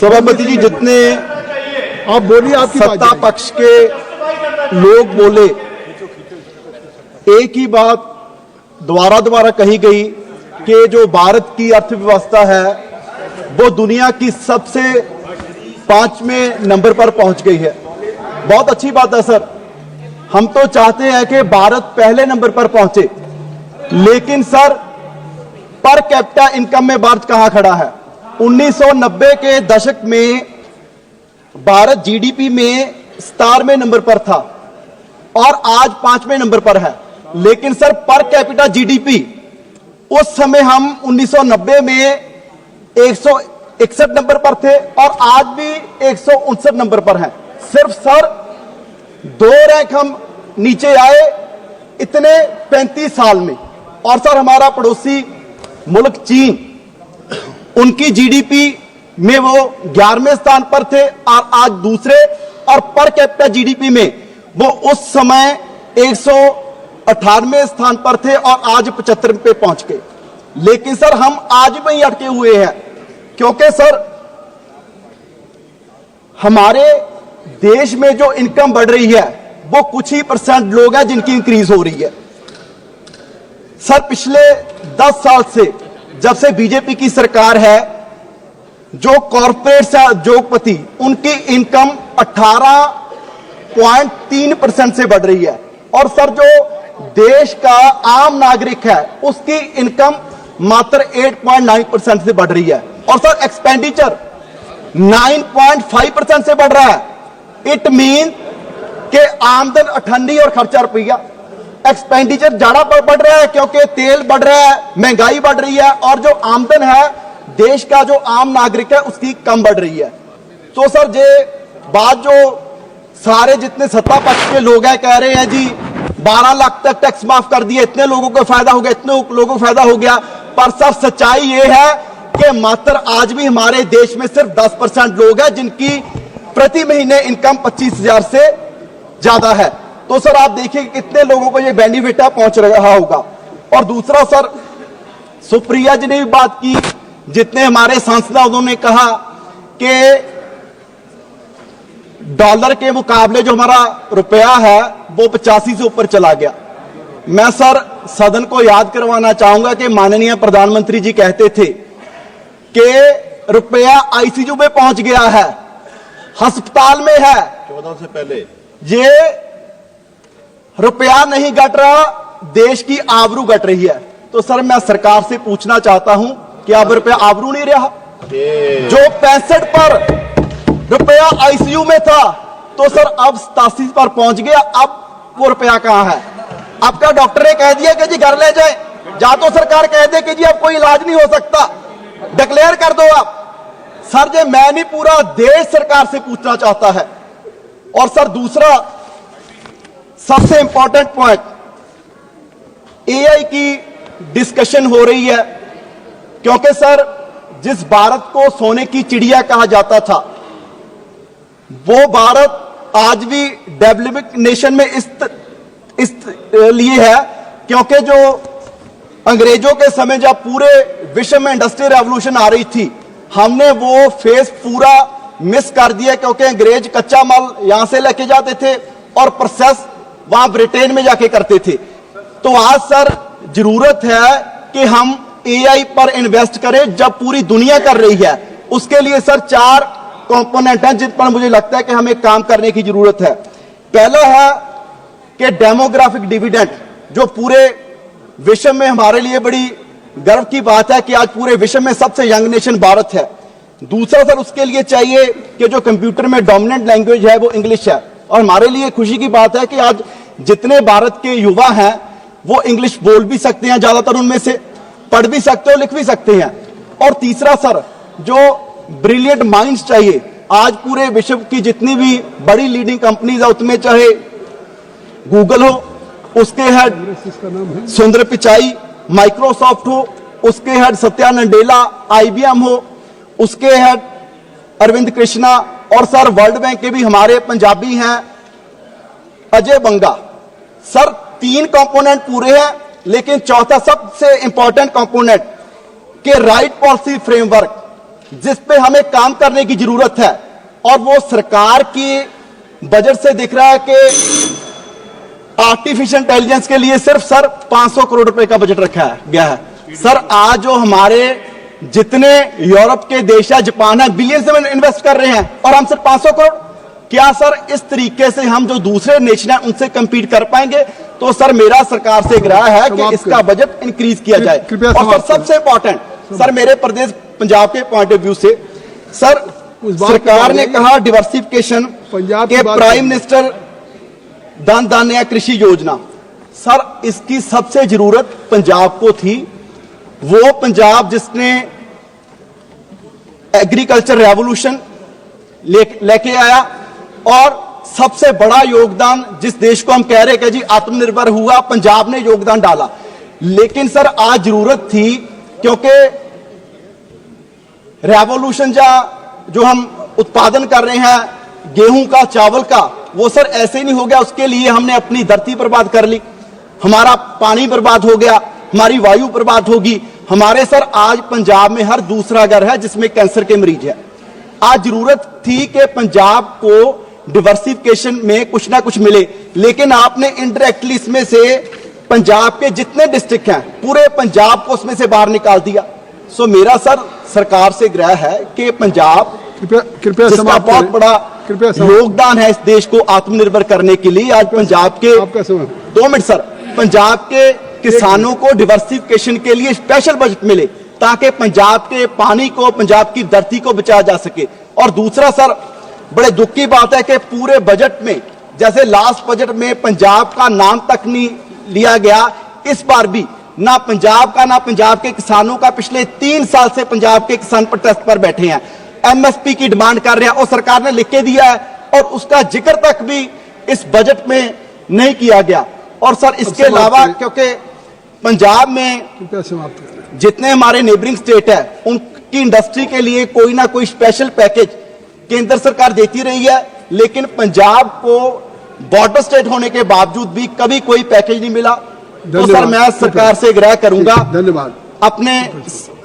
सभापति जी, जितने आप बोलिए, आपकी बात सत्ता जाएगी। पक्ष के लोग बोले, एक ही बात दोबारा कही गई कि जो भारत की अर्थव्यवस्था है वो दुनिया की सबसे 5वें नंबर पर पहुंच गई है। बहुत अच्छी बात है सर, हम तो चाहते हैं कि भारत पहले नंबर पर पहुंचे, लेकिन सर पर कैपिटा इनकम में भारत कहां खड़ा है? 1990 के दशक में भारत जीडीपी में 17वें नंबर पर था और आज 5वें नंबर पर है। लेकिन सर पर कैपिटा जीडीपी उस समय हम 1990 में 161 नंबर पर थे और आज भी 159 नंबर पर हैं। सिर्फ सर 2 रैंक हम नीचे आए इतने 35 साल में। और सर हमारा पड़ोसी मुल्क चीन, उनकी जीडीपी में वो 11वें स्थान पर थे और आज दूसरे, और पर कैपिटा जीडीपी में वो उस समय 198वें स्थान पर थे और आज 75 पे पहुंच गए। लेकिन सर हम आज भी अटके हुए हैं, क्योंकि सर हमारे देश में जो इनकम बढ़ रही है वो कुछ ही % लोग हैं जिनकी इंक्रीज हो रही है। सर पिछले 10 साल से, जब से बीजेपी की सरकार है, जो कॉर्पोरेट से उद्योगपति, उनकी इनकम 18.3% से बढ़ रही है और सर जो देश का आम नागरिक है उसकी इनकम मात्र 8.9% से बढ़ रही है। और सर एक्सपेंडिचर 9.5% से बढ़ रहा है। इट मीन कि आमदन 98 और खर्चा रुपया। एक्सपेंडिचर ज्यादा बढ़ रहा है क्योंकि तेल बढ़ रहा है, महंगाई बढ़ रही है, और जो आमदन है देश का जो आम नागरिक है उसकी कम बढ़ रही है। तो सर ये बात जो सारे जितने सत्ता पक्ष के लोग हैं कह रहे हैं जी 12 लाख तक टैक्स माफ कर दिए, इतने लोगों को फायदा हो गया, इतने लोगों को फायदा हो गया, पर सर सच्चाई ये है कि मात्र आज भी हमारे देश में सिर्फ 10% लोग हैं जिनकी प्रति महीने इनकम 25,000 से ज्यादा है। तो सर आप देखिए कितने लोगों को ये बेनिफिट पहुंच रहा होगा। और दूसरा सर, सुप्रिया जी ने भी बात की, जितने हमारे सांसद उन्होंने कहा कि डॉलर के मुकाबले जो हमारा रुपया है वो 85 से ऊपर चला गया। मैं सर सदन को याद करवाना चाहूंगा कि माननीय प्रधानमंत्री जी कहते थे कि रुपया आईसीयू में पहुंच गया है, अस्पताल में है। 14 से पहले ये रुपया नहीं घट रहा, देश की आबरू घट रही है। तो सर मैं सरकार से पूछना चाहता हूं कि अब रुपया आबरू नहीं रहा? जो 65 पर रुपया आईसीयू में था तो सर अब 87 पर पहुंच गया। अब वो रुपया कहां है? आपका डॉक्टर ने कह दिया कि जी घर ले जाए, या तो सरकार कह दे कि जी अब कोई इलाज नहीं हो सकता, डिक्लेयर कर दो आप। सर ये मैं नहीं, पूरा देश सरकार से पूछना चाहता है। और सर दूसरा सबसे इंपॉर्टेंट पॉइंट, एआई की डिस्कशन हो रही है, क्योंकि सर जिस भारत को सोने की चिड़िया कहा जाता था वो भारत आज भी डेवलपिंग नेशन में इस लिए है क्योंकि जो अंग्रेजों के समय जब पूरे विश्व में इंडस्ट्रियल रेवोल्यूशन आ रही थी, हमने वो फेस पूरा मिस कर दिया, क्योंकि अंग्रेज कच्चा माल यहां से लेके जाते थे और प्रोसेस वहां ब्रिटेन में जाके करते थे। तो आज सर जरूरत है कि हम एआई पर इन्वेस्ट करें, जब पूरी दुनिया कर रही है। उसके लिए सर 4 कंपोनेंट हैं जिन पर मुझे लगता है कि हमें काम करने की जरूरत है। पहला है कि डेमोग्राफिक डिविडेंड, जो पूरे विश्व में हमारे लिए बड़ी गर्व की बात है कि आज पूरे विश्व में सबसे यंग नेशन भारत है। दूसरा सर उसके लिए चाहिए कि जो कंप्यूटर में डोमिनेंट लैंग्वेज है वो इंग्लिश है, और हमारे लिए खुशी की बात है कि आज जितने भारत के युवा हैं वो इंग्लिश बोल भी सकते हैं, ज्यादातर उनमें से पढ़ भी सकते हो, लिख भी सकते हैं। और तीसरा सर जो ब्रिलियंट माइंड्स चाहिए। आज पूरे विश्व की जितनी भी बड़ी लीडिंग कंपनीज है उसमें चाहे गूगल हो, उसके हेड सुंदर पिचाई, माइक्रोसॉफ्ट हो, उसके हेड सत्या नडेला, आईबीएम हो, उसके हेड अरविंद कृष्णा, और सर वर्ल्ड बैंक के भी हमारे पंजाबी हैं अजय बंगा। सर 3 कंपोनेंट पूरे हैं, लेकिन चौथा सबसे इंपॉर्टेंट कंपोनेंट के राइट पॉलिसी फ्रेमवर्क जिस पे हमें काम करने की जरूरत है, और वो सरकार की बजट से दिख रहा है कि आर्टिफिशियल इंटेलिजेंस के लिए सिर्फ सर 500 करोड़ रुपए का बजट रखा गया है। सर आज जो हमारे जितने यूरोप के देश है, जापान है, बिलियंस में इन्वेस्ट कर रहे हैं और हम सिर्फ 500 करोड़। क्या सर इस तरीके से हम जो दूसरे नेशन है उनसे कंपीट कर पाएंगे? तो सर मेरा सरकार से आग्रह है कि इसका बजट इंक्रीज किया जाए। और सर सबसे इंपॉर्टेंट सर मेरे प्रदेश पंजाब के पॉइंट ऑफ व्यू से सर सरकार ने कहा डिवर्सिफिकेशन के प्राइम मिनिस्टर धन धान्य कृषि योजना, सर इसकी सबसे जरूरत पंजाब को थी। वो पंजाब जिसने एग्रीकल्चर रेवोल्यूशन लेके आया और सबसे बड़ा योगदान जिस देश को हम कह रहे हैं कि जी आत्मनिर्भर हुआ, पंजाब ने योगदान डाला। लेकिन सर आज जरूरत थी, क्योंकि रेवोल्यूशन जो हम उत्पादन कर रहे हैं गेहूं का, चावल का, वो सर ऐसे ही नहीं हो गया। उसके लिए हमने अपनी धरती बर्बाद कर ली, हमारा पानी बर्बाद हो गया, हमारी वायु बर्बाद होगी। हमारे सर आज पंजाब में हर दूसरा घर है जिसमें कैंसर के मरीज है। आज जरूरत थी कि पंजाब को डिवर्सिफिकेशन में कुछ ना कुछ मिले, लेकिन आपने इनडायरेक्टली इसमें से पंजाब के जितने डिस्ट्रिक्ट हैं पूरे पंजाब को उसमें से बाहर निकाल दिया। सो मेरा सर सरकार से आग्रह है कि पंजाब कृपया जिसका बहुत बड़ा योगदान है इस देश को आत्मनिर्भर करने के लिए, आज पंजाब के 2 मिनट सर, पंजाब के किसानों को डिवर्सिफिकेशन के लिए स्पेशल बजट मिले ताकि पंजाब के पानी को, पंजाब की धरती को बचाया जा सके। और दूसरा सर बड़े दुख की बात है कि पूरे बजट में, जैसे लास्ट बजट में पंजाब का नाम तक नहीं लिया गया, इस बार भी ना पंजाब का ना पंजाब के किसानों का। पिछले 3 साल से पंजाब के किसान प्रोटेस्ट पर बैठे हैं, एमएसपी की डिमांड कर रहे हैं और सरकार ने लिख के दिया है और उसका जिक्र तक भी इस बजट में नहीं किया गया। और सर इसके अलावा क्योंकि पंजाब में जितने हमारे नेबरिंग स्टेट है उनकी इंडस्ट्री के लिए कोई ना कोई स्पेशल पैकेज केंद्र सरकार देती रही है, लेकिन पंजाब को बॉर्डर स्टेट होने के बावजूद भी कभी कोई पैकेज नहीं मिला। तो सर मैं सरकार से आग्रह करूंगा धन्यवाद अपने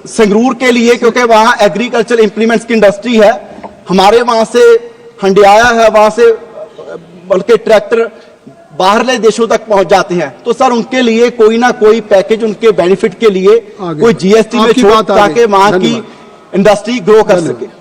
संगरूर के लिए, क्योंकि वहां एग्रीकल्चर इंप्लीमेंट्स की इंडस्ट्री है, हमारे वहां से हंडियाया है, वहां से बल्कि ट्रैक्टर बाहरले देशों तक पहुंच जाते हैं। तो सर उनके लिए कोई ना कोई पैकेज, उनके बेनिफिट के लिए कोई जीएसटी में छूट, ताकि वहां की इंडस्ट्री ग्रो कर सके।